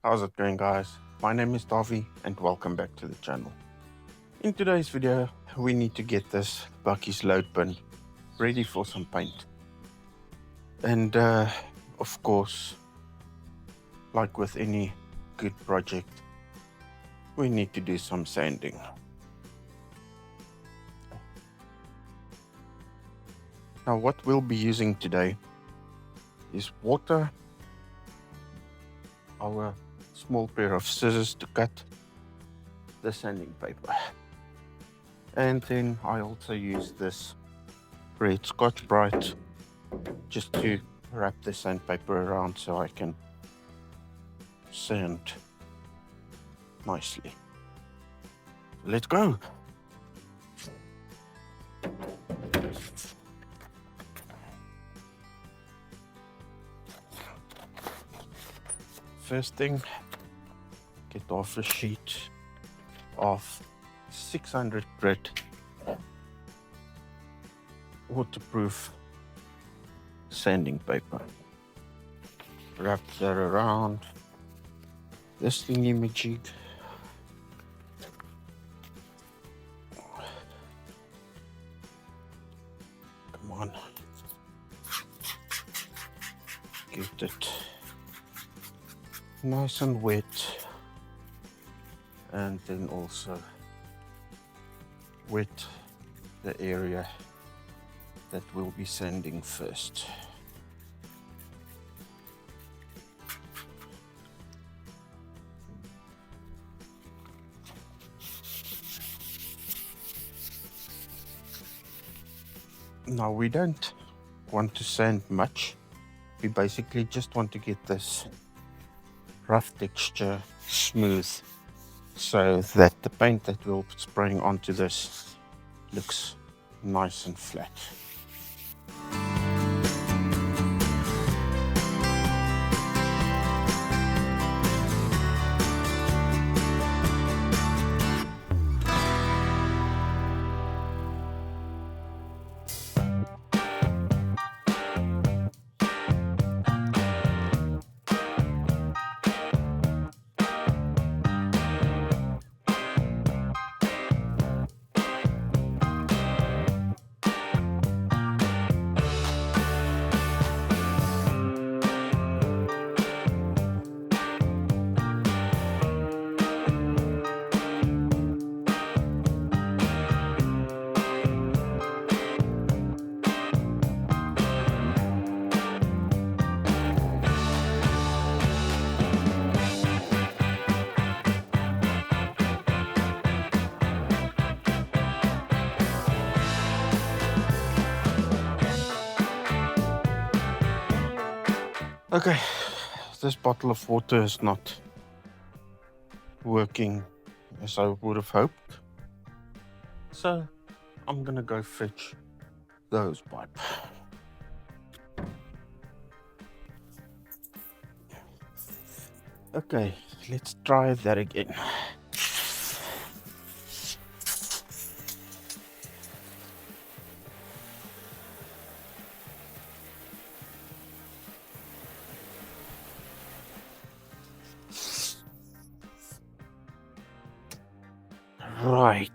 How's it going, guys? My name is Davi and welcome back to the channel. In today's video, we need to get this Bucky's load bin ready for some paint. And of course, like with any good project, we need to do some sanding. Now what we'll be using today is water, our small pair of scissors to cut the sanding paper, and then I also use this red Scotch Brite just to wrap the sandpaper around so I can sand nicely. Let's go. First thing, get off a sheet of 600 grit waterproof sanding paper. Wrap that around this thingy majig. Come on, get it nice and wet, and then also wet the area that we'll be sanding first. Now we don't want to sand much, we basically just want to get this rough texture smooth so that the paint that we'll be spraying onto this looks nice and flat. Okay, this bottle of water is not working as I would have hoped, so I'm gonna go fetch the hose pipe. Okay, let's try that again. Right.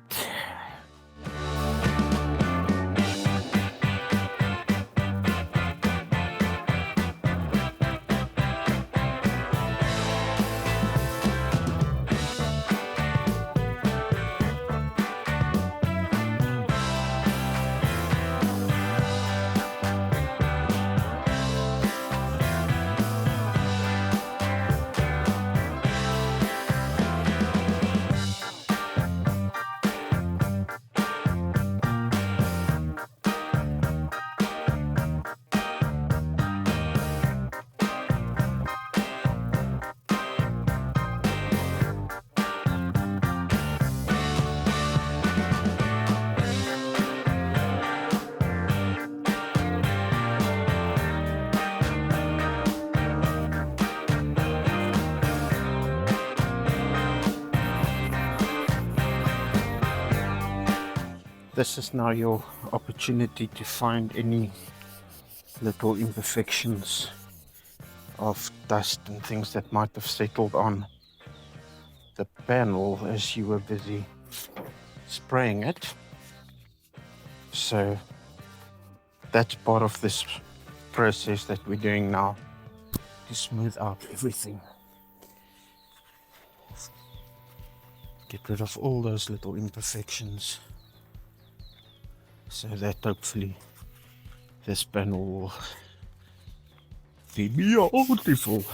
This is now your opportunity to find any little imperfections of dust and things that might have settled on the panel as you were busy spraying it. So that's part of this process that we're doing now, to smooth out everything. Get rid of all those little imperfections, so that hopefully this panel will be beautiful.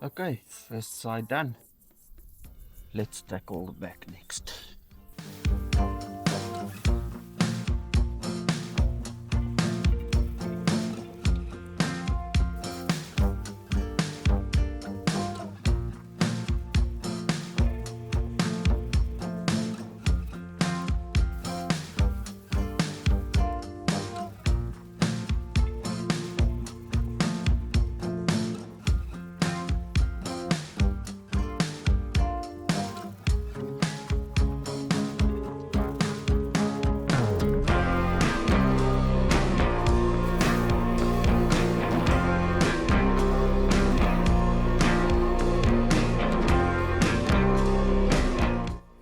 Okay, first side done. Let's tackle the back next.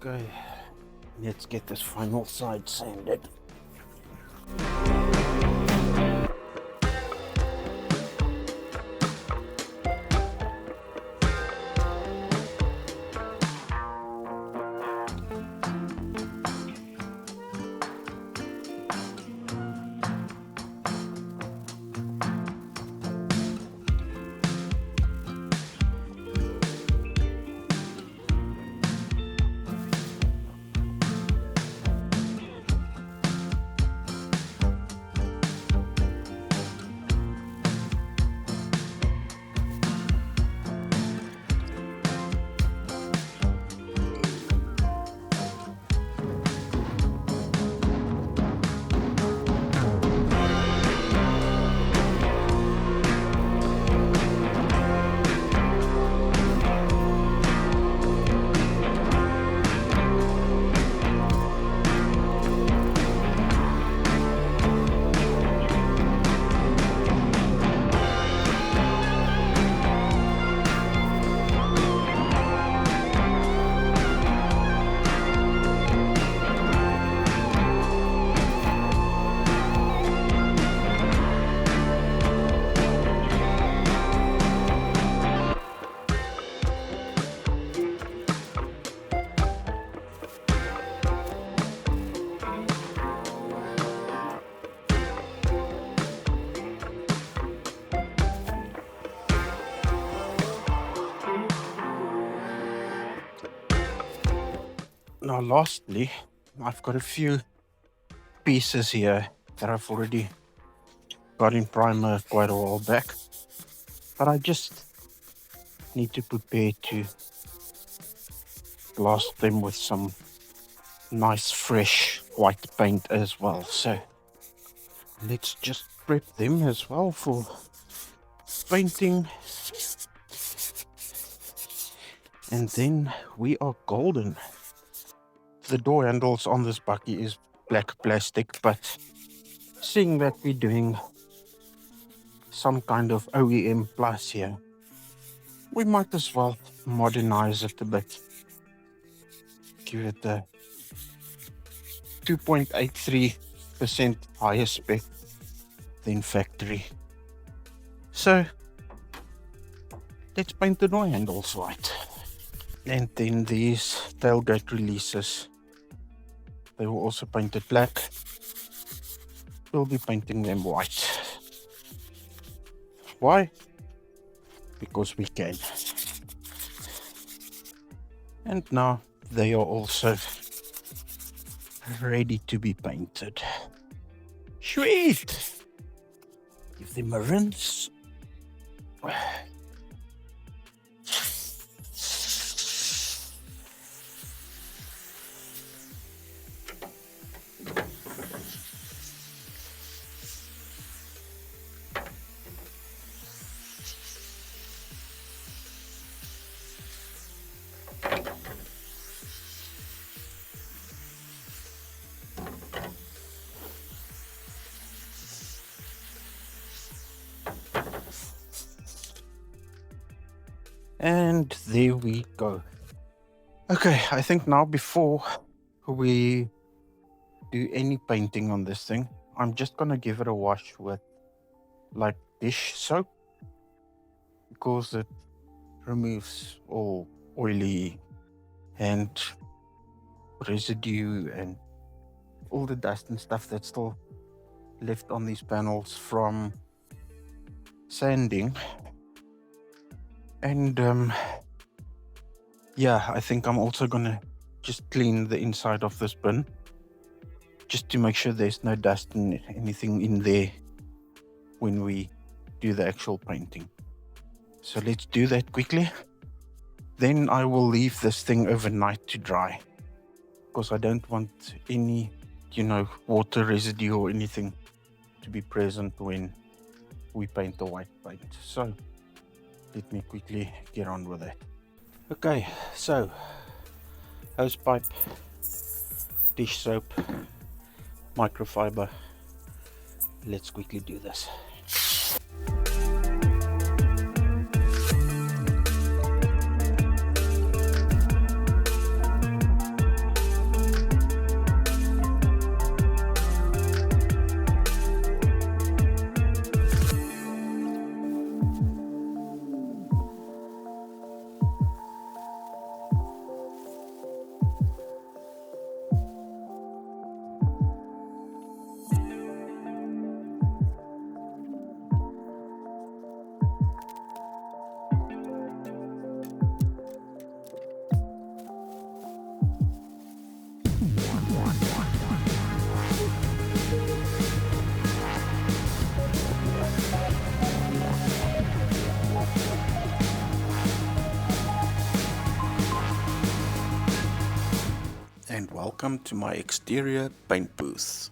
Okay, let's get this final side sanded. Now lastly, I've got a few pieces here that I've already got in primer quite a while back, but I just need to prepare to blast them with some nice fresh white paint as well. So let's just prep them as well for painting, and then we are golden. The door handles on this bucky is black plastic, but seeing that we're doing some kind of OEM plus here, we might as well modernize it a bit. Give it a 2.83% higher spec than factory. So let's paint the door handles white. And then these tailgate releases, they were also painted black. We'll be painting them white. Why? Because we can. And now they are also ready to be painted. Sweet! Give them a rinse. And there we go. Okay, I think now before we do any painting on this thing, I'm just gonna give it a wash with like dish soap, because it removes all oily and residue and all the dust and stuff that's still left on these panels from sanding. And yeah, I think I'm also gonna just clean the inside of this bin, just to make sure there's no dust and anything in there when we do the actual painting. So let's do that quickly. Then I will leave this thing overnight to dry, because I don't want any, water residue or anything to be present when we paint the white paint. So let me quickly get on with it. Okay, so hose pipe, dish soap, microfiber. Let's quickly do this. And welcome to my exterior paint booth.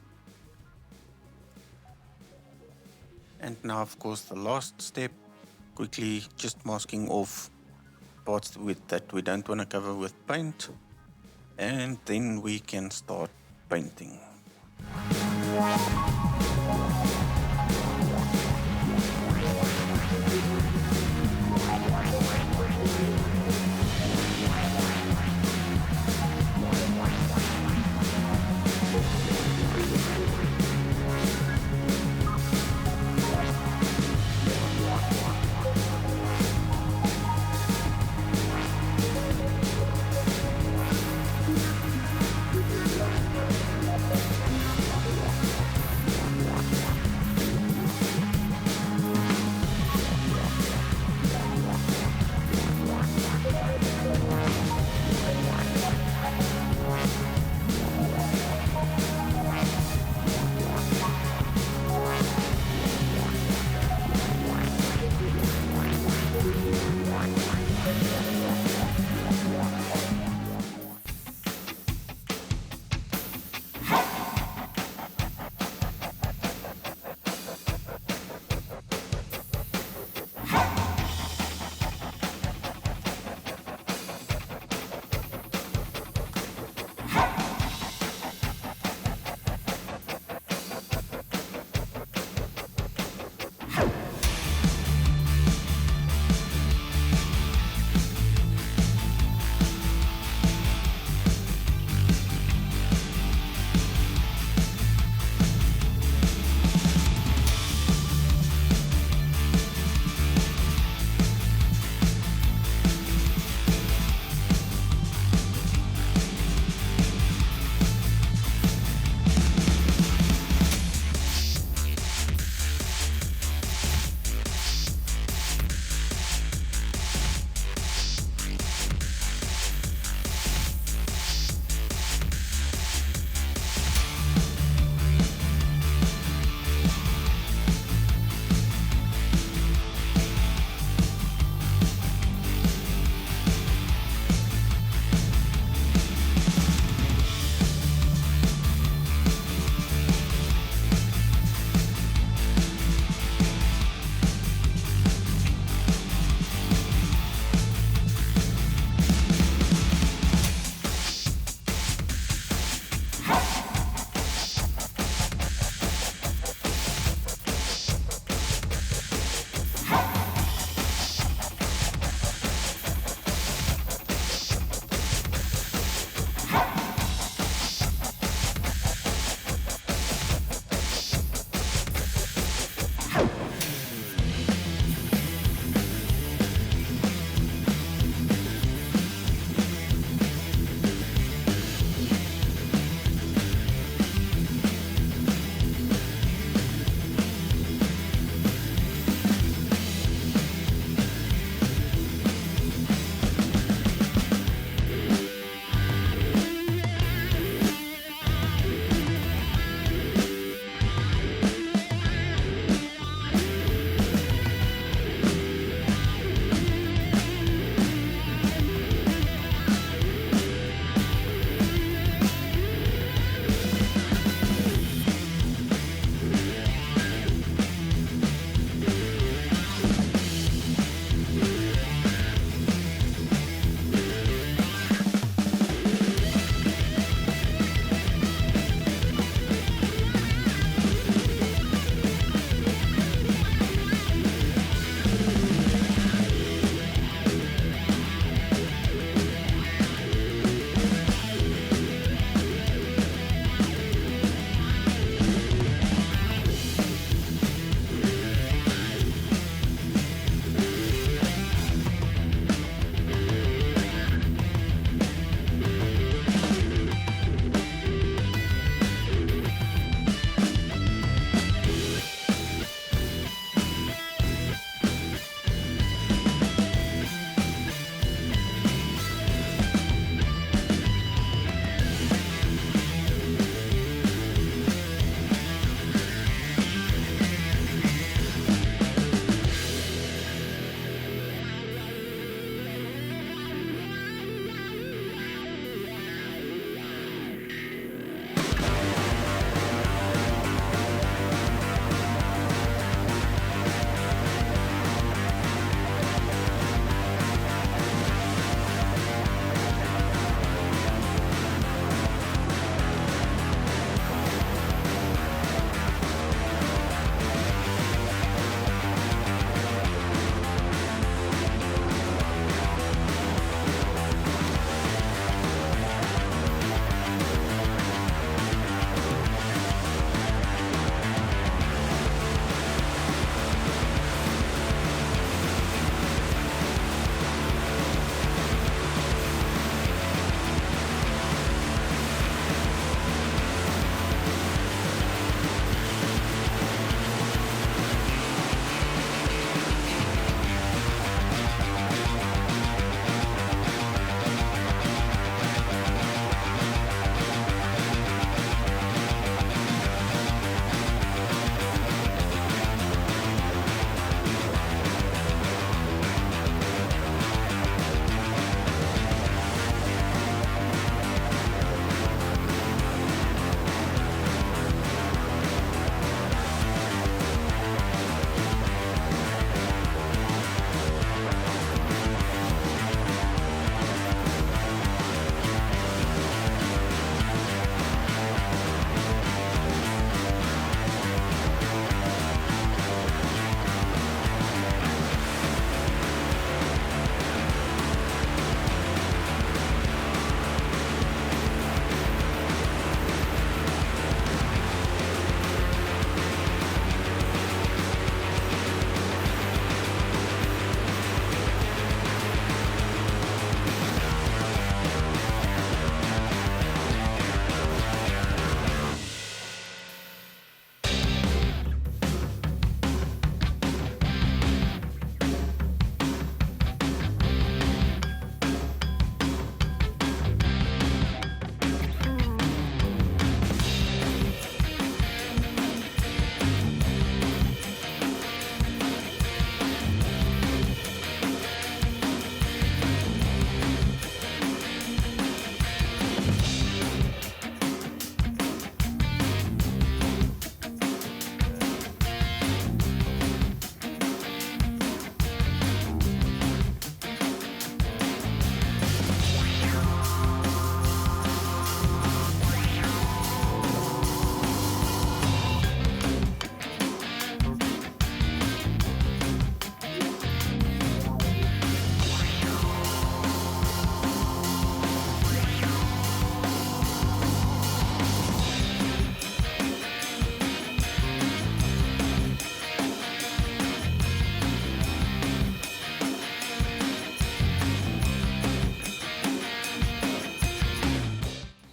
And now, of course, the last step, quickly just masking off parts that we don't want to cover with paint, and then we can start painting.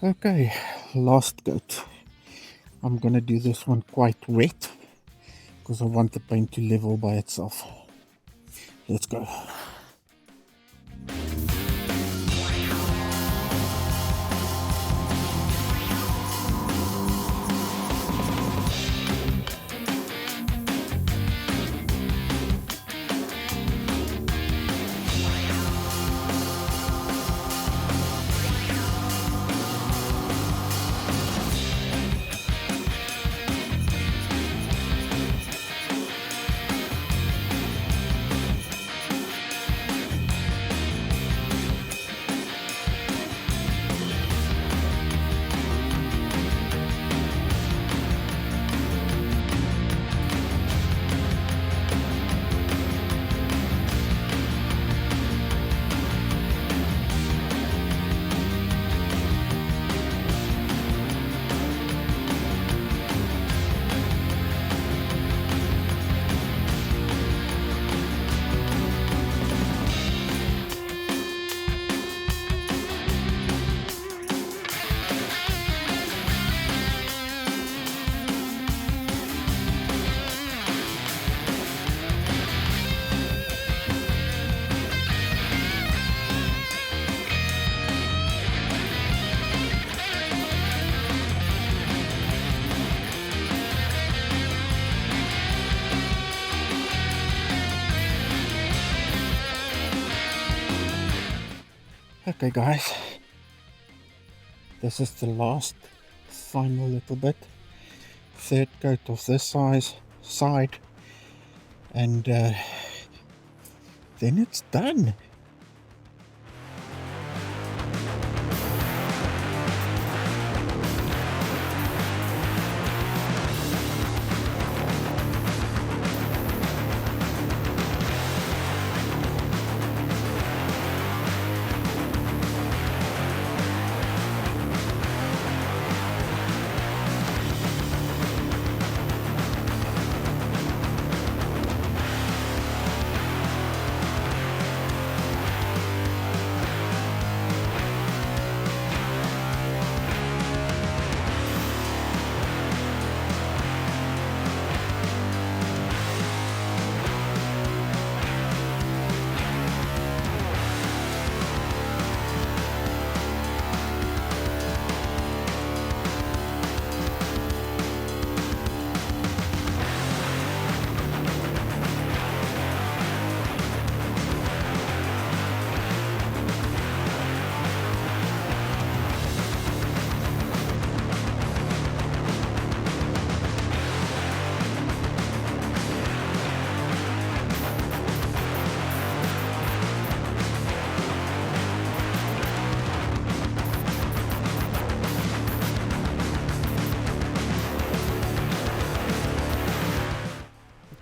Okay, last coat. I'm gonna do this one quite wet because I want the paint to level by itself. Let's go. Okay guys, this is the last final little bit, third coat of this side, and then it's done.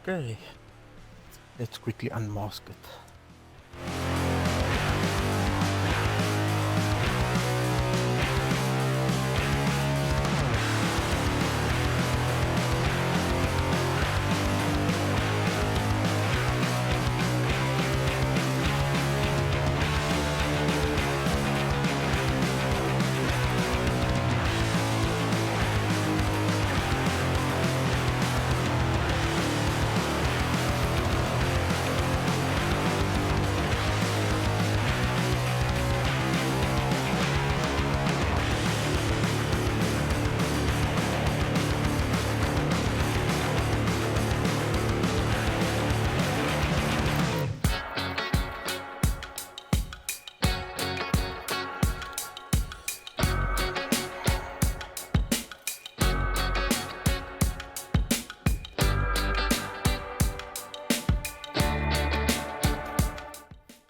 Okay, let's quickly unmask it.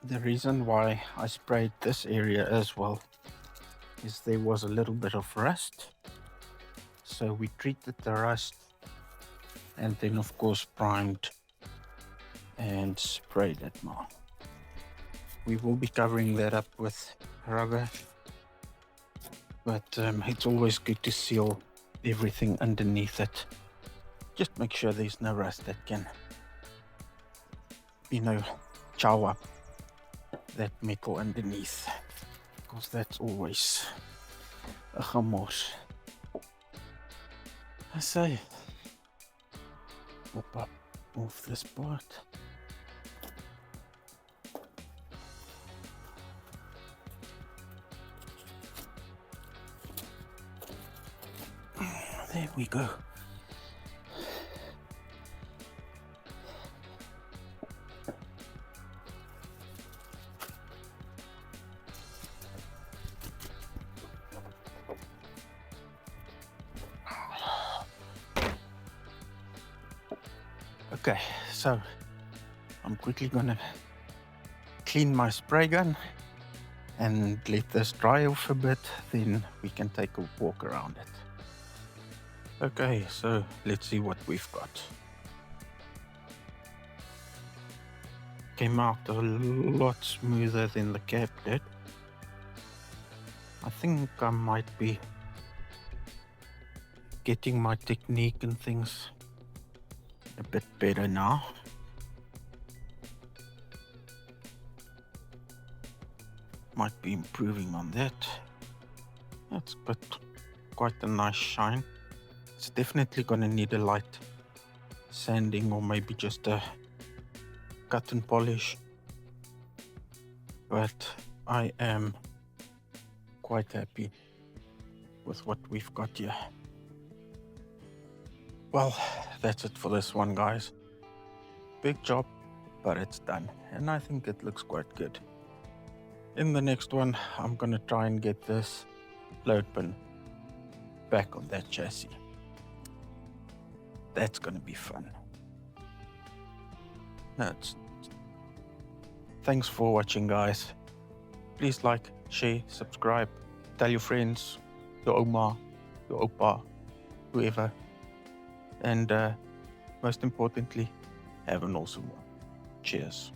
The reason why I sprayed this area as well is there was a little bit of rust, so we treated the rust and then of course primed and sprayed it now. We will be covering that up with rubber, but it's always good to seal everything underneath it. Just make sure there's no rust that can, chow up that metal underneath, because that's always 'n gemors. I say, up, move this part. There we go. Okay, so I'm quickly gonna clean my spray gun and let this dry off a bit, then we can take a walk around it. Okay, so let's see what we've got. Came out a lot smoother than the cab did. I think I might be getting my technique and things a bit better now. Might be improving on that. That's got quite a nice shine. It's definitely gonna need a light sanding or maybe just a cut and polish. But I am quite happy with what we've got here. Well, that's it for this one, guys. Big job, but it's done. And I think it looks quite good. In the next one, I'm gonna try and get this load pin back on that chassis. That's gonna be fun. Thanks for watching, guys. Please like, share, subscribe, tell your friends, your oma, your opa, whoever. And most importantly, have an awesome one. Cheers.